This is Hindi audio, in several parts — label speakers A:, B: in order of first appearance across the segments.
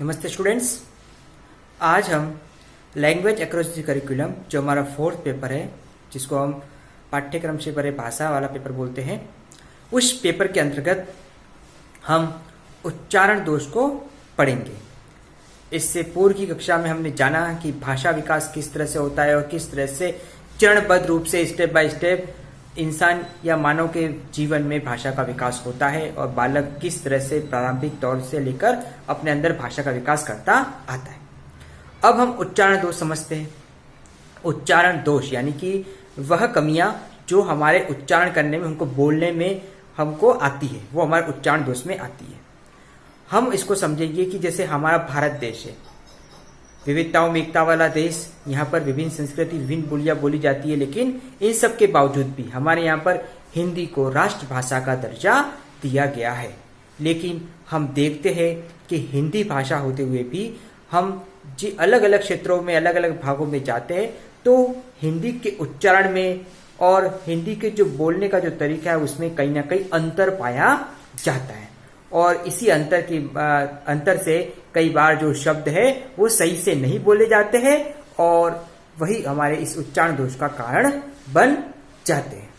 A: नमस्ते स्टूडेंट्स। आज हम लैंग्वेज अक्रॉस द करिकुलम जो हमारा 4th पेपर है, जिसको हम पाठ्यक्रम से परे भाषा वाला पेपर बोलते हैं, उस पेपर के अंतर्गत हम उच्चारण दोष को पढ़ेंगे। इससे पूर्व की कक्षा में हमने जाना कि भाषा विकास किस तरह से होता है और किस तरह से चरणबद्ध रूप से स्टेप बाय स्टेप इंसान या मानव के जीवन में भाषा का विकास होता है और बालक किस तरह से प्रारंभिक दौर से लेकर अपने अंदर भाषा का विकास करता आता है। अब हम उच्चारण दोष समझते हैं। उच्चारण दोष यानी कि वह कमियां जो हमारे उच्चारण करने में, हमको बोलने में हमको आती है, वो हमारे उच्चारण दोष में आती है। हम इसको समझेंगे कि जैसे हमारा भारत देश है, विविधताओं में एकता वाला देश, यहाँ पर विभिन्न संस्कृति, विभिन्न बोलियां बोली जाती है, लेकिन इन सब के बावजूद भी हमारे यहाँ पर हिंदी को राष्ट्रभाषा का दर्जा दिया गया है। लेकिन हम देखते हैं कि हिंदी भाषा होते हुए भी हम जी अलग अलग क्षेत्रों में, अलग अलग भागों में जाते हैं तो हिंदी के उच्चारण में और हिंदी के जो बोलने का जो तरीका है उसमें कहीं ना कहीं अंतर पाया जाता है। और इसी अंतर से कई बार जो शब्द है वो सही से नहीं बोले जाते हैं और वही हमारे इस उच्चारण दोष का कारण बन जाते हैं।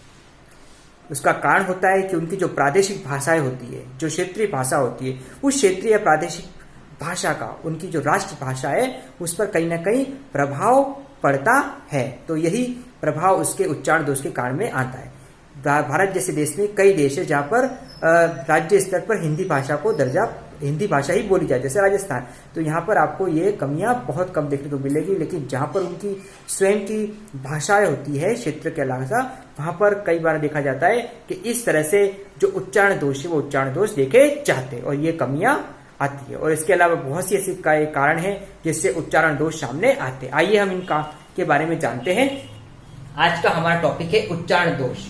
A: उसका कारण होता है कि उनकी जो प्रादेशिक भाषाएं होती है, जो क्षेत्रीय भाषा होती है, उस क्षेत्रीय प्रादेशिक भाषा का, उनकी जो राष्ट्रभाषा है उस पर कहीं ना कहीं प्रभाव पड़ता है। तो यही प्रभाव उसके उच्चारण दोष के कारण में आता है। भारत जैसे देश में कई देश है जहाँ पर राज्य स्तर पर हिंदी भाषा को दर्जा, हिंदी भाषा ही बोली जाए, जैसे राजस्थान। तो यहाँ पर आपको ये कमियां बहुत कम देखने को मिलेगी, लेकिन जहाँ पर उनकी स्वयं की भाषाएं होती है क्षेत्र के अलावा, वहां पर कई बार देखा जाता है कि इस तरह से जो उच्चारण दोष है वो उच्चारण दोष देखे जाते हैं और ये कमियां आती है। और इसके अलावा बहुत सी ऐसी कारण है जिससे उच्चारण दोष सामने आते हैं। आइए हम इनका के बारे में जानते हैं। आज का हमारा टॉपिक है उच्चारण दोष।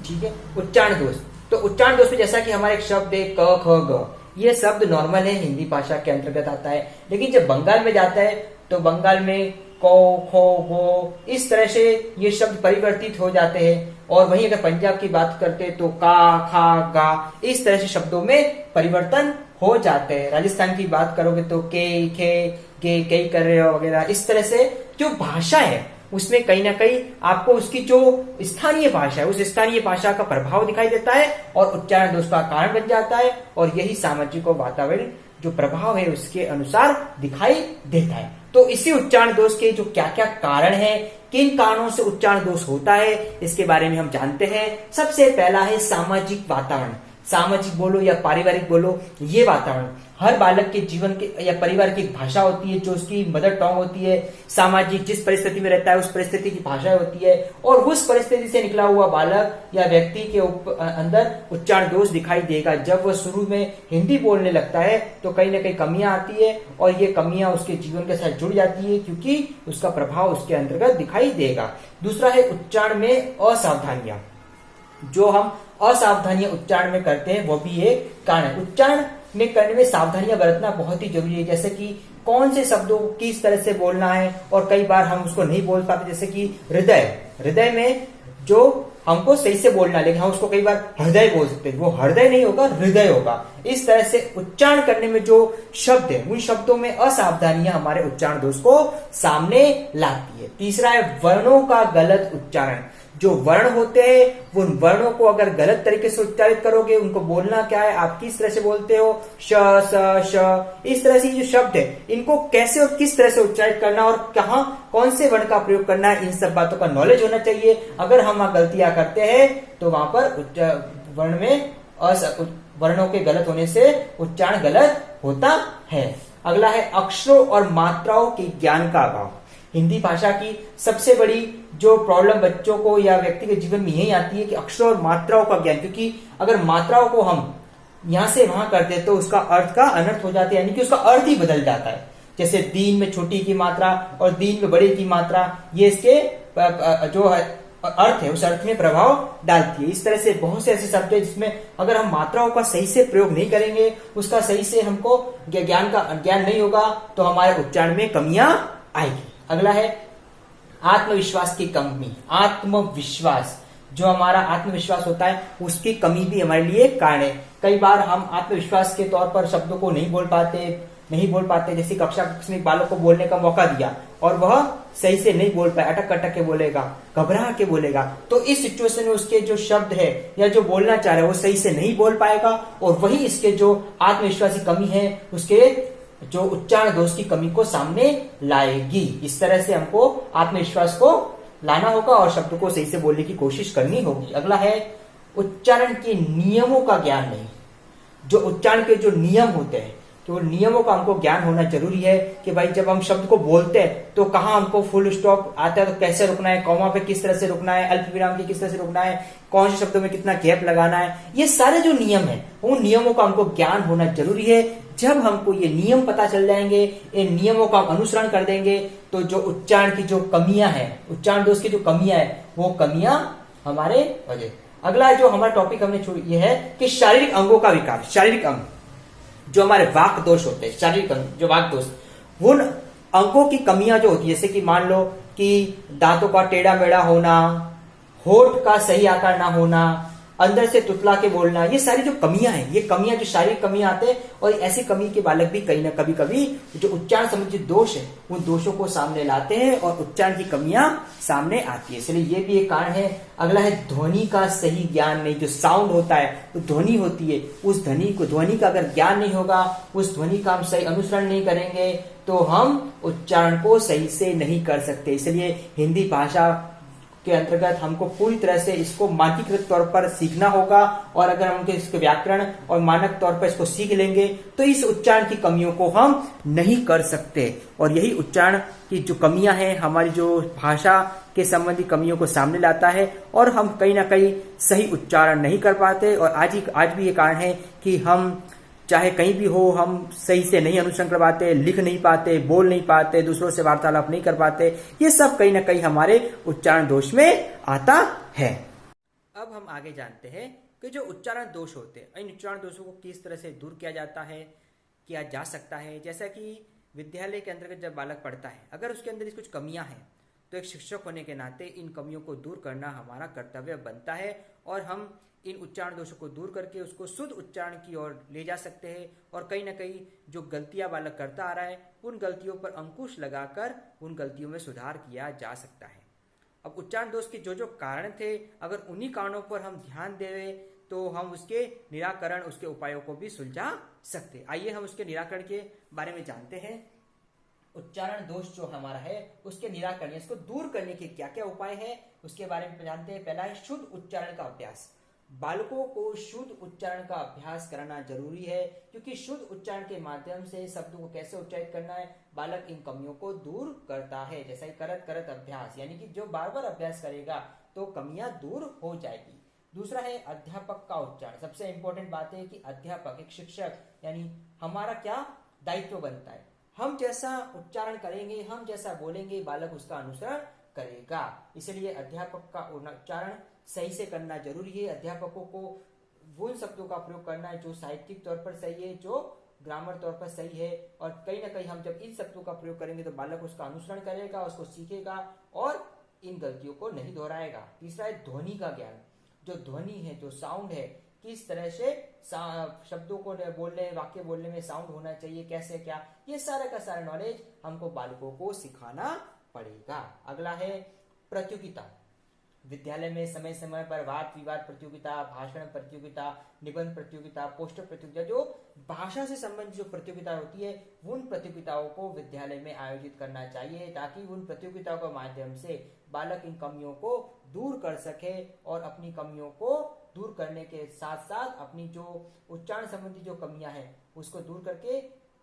A: ठीक है, उच्चारण दोष। तो उच्चारण दोष में जैसा कि हमारा एक शब्द है क ख ग, ये शब्द नॉर्मल है, हिंदी भाषा के अंतर्गत आता है। लेकिन जब बंगाल में जाता है तो बंगाल में को, खो, गो, इस तरह से ये शब्द परिवर्तित हो जाते हैं। और वहीं अगर पंजाब की बात करते हैं तो का, खा, गा, इस तरह से शब्दों में परिवर्तन हो जाते हैं। राजस्थान की बात करोगे तो के, खे, गे, कई कर रहे हो वगैरह। इस तरह से जो भाषा है उसमें कहीं ना कहीं आपको उसकी जो स्थानीय भाषा है उस स्थानीय भाषा का प्रभाव दिखाई देता है और उच्चारण दोष का कारण बन जाता है। और यही सामाजिक और वातावरण जो प्रभाव है उसके अनुसार दिखाई देता है। तो इसी उच्चारण दोष के जो क्या क्या कारण है, किन कारणों से उच्चारण दोष होता है, इसके बारे में हम जानते हैं। सबसे पहला है सामाजिक वातावरण। सामाजिक बोलो या पारिवारिक बोलो, ये वातावरण हर बालक के जीवन के या परिवार की भाषा होती है जो उसकी मदर टंग होती है। सामाजिक जिस परिस्थिति में रहता है उस परिस्थिति की भाषा होती है और उस परिस्थिति से निकला हुआ बालक या व्यक्ति के अंदर उच्चारण दोष दिखाई देगा। जब वह शुरू में हिंदी बोलने लगता है तो कहीं ना कहीं कमियां आती है और ये कमियां उसके जीवन के साथ जुड़ जाती है क्योंकि उसका प्रभाव उसके अंतर्गत दिखाई देगा। दूसरा है उच्चारण में असावधानियां। जो हम असावधानियां उच्चारण में करते हैं वो भी एक कारण है। उच्चारण में करने में सावधानियां बरतना बहुत ही जरूरी है, जैसे कि कौन से शब्दों को किस तरह से बोलना है। और कई बार हम उसको नहीं बोल पाते, जैसे कि हृदय। हृदय में जो हमको सही से बोलना है लेकिन हम उसको कई बार हृदय बोल सकते हैं, वो हृदय नहीं होगा, हृदय होगा। इस तरह से उच्चारण करने में जो शब्द है उन शब्दों में असावधानियां हमारे उच्चारण दोष को सामने लाती है। तीसरा है वर्णों का गलत उच्चारण। जो वर्ण होते हैं वो उन वर्णों को अगर गलत तरीके से उच्चारित करोगे, उनको बोलना क्या है, आप किस तरह से बोलते हो, श, स, श, इस तरह से जो शब्द है इनको कैसे और किस तरह से उच्चारित करना और कहाँ कौन से वर्ण का प्रयोग करना है, इन सब बातों का नॉलेज होना चाहिए। अगर हम गलतियां करते हैं तो वहां पर वर्ण में वर्णों के गलत होने से उच्चारण गलत होता है। अगला है अक्षरों और मात्राओं के ज्ञान का अभाव। हिंदी भाषा की सबसे बड़ी जो प्रॉब्लम बच्चों को या व्यक्ति के जीवन में यही आती है कि अक्षरों और मात्राओं का ज्ञान, क्योंकि अगर मात्राओं को हम यहां से वहां कर दे तो उसका अर्थ का अनर्थ हो जाता है, यानी कि उसका अर्थ ही बदल जाता है। जैसे दीन में छोटी की मात्रा और दीन में बड़े की मात्रा, ये इसके जो अर्थ है उस अर्थ में प्रभाव डालती है। इस तरह से बहुत से ऐसे शब्द है जिसमें अगर हम मात्राओं का सही से प्रयोग नहीं करेंगे, उसका सही से हमको ज्ञान नहीं होगा तो हमारे उच्चारण में कमियां आएगी। अगला है आत्मविश्वास की कमी। आत्मविश्वास, जो हमारा आत्मविश्वास होता है उसकी कमी भी हमारे लिए कारण है। कई बार हम आत्मविश्वास के तौर पर शब्दों को नहीं बोल पाते, नहीं बोल पाते, जैसे कक्षा में बालक को बोलने का मौका दिया और वह सही से नहीं बोल पाए, अटक अटक के बोलेगा, घबरा के बोलेगा, तो इस सिचुएशन में उसके जो शब्द है या जो बोलना चाह रहा है वो सही से नहीं बोल पाएगा और वही इसके जो आत्मविश्वास की कमी है, उसके जो उच्चारण दोष की कमी को सामने लाएगी। इस तरह से हमको आत्मविश्वास को लाना होगा और शब्द को सही से बोलने की कोशिश करनी होगी। अगला है उच्चारण के नियमों का ज्ञान नहीं। जो उच्चारण के जो नियम होते हैं, तो नियमों का हमको ज्ञान होना जरूरी है कि भाई जब हम शब्द को बोलते हैं तो कहाँ हमको फुल स्टॉप आता है तो कैसे रुकना है, कॉमा पे किस तरह से रुकना है, अल्प विराम के किस तरह से रुकना है, कौन से शब्दों में कितना गैप लगाना है, ये सारे जो नियम है उन नियमों का हमको ज्ञान होना जरूरी है। जब हमको ये नियम पता चल जाएंगे, इन नियमों का हम अनुसरण कर देंगे, तो जो उच्चारण की जो कमियां हैं, उच्चारण दोष की जो कमियां है, वो कमियां हमारे वजह। अगला जो हमारा टॉपिक हमने ये है कि शारीरिक अंगों का विकास। शारीरिक अंग जो हमारे वाक दोष होते हैं, शारीरिक अंग जो वाक दोष, उन अंगों की कमियां जो होती है, जैसे कि मान लो कि दांतों का टेढ़ा मेढ़ा होना, होठ का सही आकार ना होना, अंदर से तुतला के बोलना, ये सारी जो कमियां हैं, ये कमियां जो शारीरिक कमियां आते हैं, और ऐसी कमी के बालक भी कहीं ना कभी कभी जो उच्चारण संबंधी दोष है उन दोषों को सामने लाते हैं और उच्चारण की कमियां सामने आती है, इसलिए ये भी एक कारण है। अगला है ध्वनि का सही ज्ञान नहीं। जो साउंड होता है, तो ध्वनि होती है, उस ध्वनि का अगर ज्ञान नहीं होगा, उस ध्वनि का हम सही अनुसरण नहीं करेंगे, तो हम उच्चारण को सही से नहीं कर सकते। इसलिए हिंदी भाषा के अंतर्गत हमको पूरी तरह से इसको मानकीकृत तौर पर सीखना होगा, और अगर हम इसके व्याकरण और मानक तौर पर इसको सीख लेंगे तो इस उच्चारण की कमियों को हम नहीं कर सकते। और यही उच्चारण की जो कमियां हैं, हमारी जो भाषा के संबंधी कमियों को सामने लाता है और हम कहीं ना कहीं सही उच्चारण नहीं कर पाते। और आज भी ये कारण है कि हम चाहे कहीं भी हो, हम सही से नहीं अनुसरण कर पाते, लिख नहीं पाते, बोल नहीं पाते, दूसरों से वार्तालाप नहीं कर पाते। ये सब कहीं ना कहीं हमारे उच्चारण दोष में आता है। अब हम आगे जानते हैं कि जो उच्चारण दोष होते हैं, इन उच्चारण दोषों को किस तरह से दूर किया जाता है, किया जा सकता है। जैसा कि विद्यालय के अंतर्गत जब बालक पढ़ता है, अगर उसके अंदर कुछ कमियां हैं, तो एक शिक्षक होने के नाते इन कमियों को दूर करना हमारा कर्तव्य बनता है, और हम इन उच्चारण दोषों को दूर करके उसको शुद्ध उच्चारण की ओर ले जा सकते हैं। और कहीं ना कहीं जो गलतियां बालक करता आ रहा है, उन गलतियों पर अंकुश लगाकर उन गलतियों में सुधार किया जा सकता है। अब उच्चारण दोष के जो जो कारण थे, अगर उन्हीं कारणों पर हम ध्यान दें तो हम उसके निराकरण, उसके उपायों को भी सुलझा सकते। आइए हम उसके निराकरण के बारे में जानते हैं। उच्चारण दोष जो हमारा है उसके निराकरण, इसको दूर करने के क्या क्या उपाय है, उसके बारे में जानते हैं। पहला है शुद्ध उच्चारण का अभ्यास। बालकों को शुद्ध उच्चारण का अभ्यास कराना जरूरी है, क्योंकि शुद्ध उच्चारण के माध्यम से शब्दों को कैसे उच्चारित करना है, बालक इन कमियों को दूर करता है। जैसा कि करत करत अभ्यास, यानी कि जो बार बार अभ्यास करेगा तो कमियां दूर हो जाएगी। दूसरा है अध्यापक का उच्चारण। सबसे इंपॉर्टेंट बात है कि अध्यापक, एक शिक्षक, यानी हमारा क्या दायित्व बनता है, हम जैसा उच्चारण करेंगे, हम जैसा बोलेंगे, बालक उसका अनुसरण करेगा। इसलिए अध्यापक का उच्चारण सही से करना जरूरी है। अध्यापकों को वो शब्दों का प्रयोग करना है जो साहित्यिक तौर पर सही है, जो ग्रामर तौर पर सही है, और कहीं ना कहीं हम जब इन शब्दों का प्रयोग करेंगे तो बालक उसका अनुसरण करेगा, उसको सीखेगा और इन गलतियों को नहीं दोहराएगा। तीसरा है ध्वनि का ज्ञान। जो ध्वनि है, जो साउंड है, किस तरह से शब्दों को बोलने, वाक्य बोलने में साउंड होना चाहिए, कैसे क्या, ये सारा का सारा नॉलेज हमको बालकों को सिखाना पड़ेगा। अगला है प्रतियोगिता। विद्यालय में समय समय पर वाद विवाद प्रतियोगिता, भाषण प्रतियोगिता, निबंध प्रतियोगिता, पोस्टर प्रतियोगिता, जो भाषा से संबंधित जो प्रतियोगिता होती है, उन प्रतियोगिताओं को विद्यालय में आयोजित करना चाहिए, ताकि उन प्रतियोगिताओं के माध्यम से बालक इन कमियों को दूर कर सके और अपनी कमियों को दूर करने के साथ साथ अपनी जो उच्चारण संबंधी जो कमियां हैं उसको दूर करके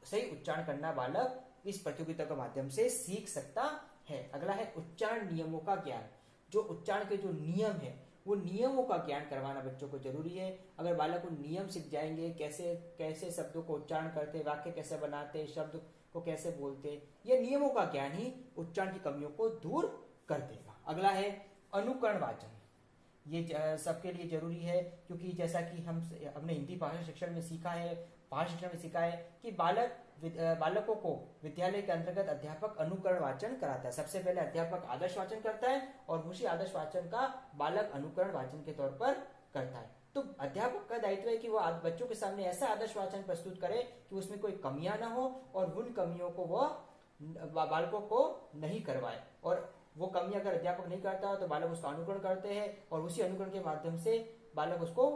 A: सही उच्चारण करना बालक इस प्रतियोगिता के माध्यम से सीख सकता है। अगला है उच्चारण नियमों का ज्ञान। जो उच्चारण के जो नियम है, वो नियमों का ज्ञान करवाना बच्चों को जरूरी है। अगर बालक को नियम सीख जाएंगे, कैसे कैसे शब्दों को उच्चारण करते, वाक्य कैसे बनाते, शब्द को कैसे बोलते, ये नियमों का ज्ञान ही उच्चारण की कमियों को दूर कर देगा। अगला है अनुकरण वाचन। ये सबके लिए जरूरी है, क्योंकि जैसा कि हमने हिंदी भाषा शिक्षण में सीखा है, भाषा शिक्षण में सीखा है कि बालकों को विद्यालय के अंतर्गत अध्यापक अनुकरण वाचन कराता है। सबसे पहले अध्यापक आदर्श वाचन करता है और उसी आदर्श वाचन का बालक अनुकरण वाचन के तौर पर करता है। तो अध्यापक का दायित्व है कि वो बच्चों के सामने ऐसा आदर्श वाचन प्रस्तुत करे कि उसमें कोई कमियां ना हो और उन कमियों को वह बालकों को नहीं करवाए। और वो कमियां अगर अध्यापक नहीं करता तो बालक उसका अनुकरण करते हैं और उसी अनुकरण के माध्यम से बालक उसको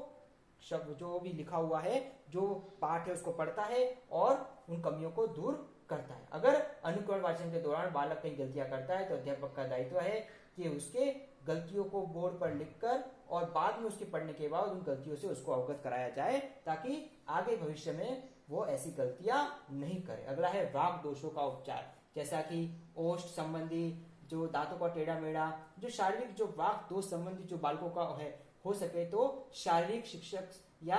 A: शब्द जो भी लिखा हुआ है, जो पाठ है, उसको पढ़ता है और उन कमियों को दूर करता है। अगर अनुकरण वाचन के दौरान बालक कई गलतियां करता है तो अध्यापक का दायित्व है कि उसके गलतियों को बोर्ड पर लिखकर और बाद में उसके पढ़ने के बाद उन गलतियों से उसको अवगत कराया जाए, ताकि आगे भविष्य में वो ऐसी गलतियां नहीं करे। अगला है वाक दोषों का उपचार, जैसा कि ओष्ठ संबंधी, जो दांतों का टेढ़ा मेढ़ा, जो शारीरिक जो वाक दोष संबंधी जो बालकों का है, हो सके तो शारीरिक शिक्षक या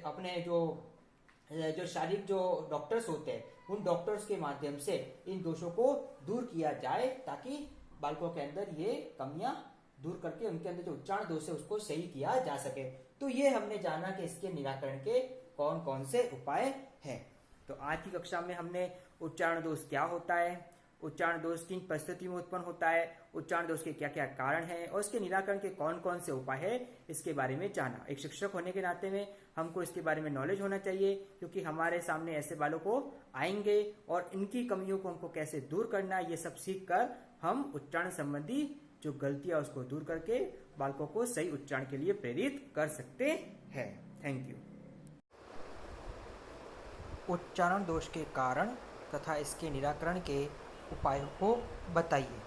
A: अपने जो शारीरिक जो डॉक्टर्स होते हैं, उन डॉक्टर्स के माध्यम से इन दोषों को दूर किया जाए, ताकि बालकों के अंदर ये कमियां दूर करके उनके अंदर जो उच्चारण दोष है उसको सही किया जा सके। तो ये हमने जाना कि इसके निराकरण के कौन कौन से उपाय हैं। तो आज की कक्षा में हमने उच्चारण दोष क्या होता है, उच्चारण दोष किन परिस्थितियों में उत्पन्न होता है, उच्चारण दोष के क्या क्या कारण हैं और इसके निराकरण के कौन कौन से उपाय है, इसके बारे में जाना। एक शिक्षक होने के नाते में हमको इसके बारे में नॉलेज होना चाहिए, क्योंकि हमारे सामने ऐसे बालों को आएंगे और इनकी कमियों को हमको कैसे दूर करना है, ये सब सीख कर हम उच्चारण संबंधी जो गलतियां उसको दूर करके बालकों को सही उच्चारण के लिए प्रेरित कर सकते हैं। Thank you. उच्चारण दोष के कारण तथा इसके निराकरण के उपायों को बताइए।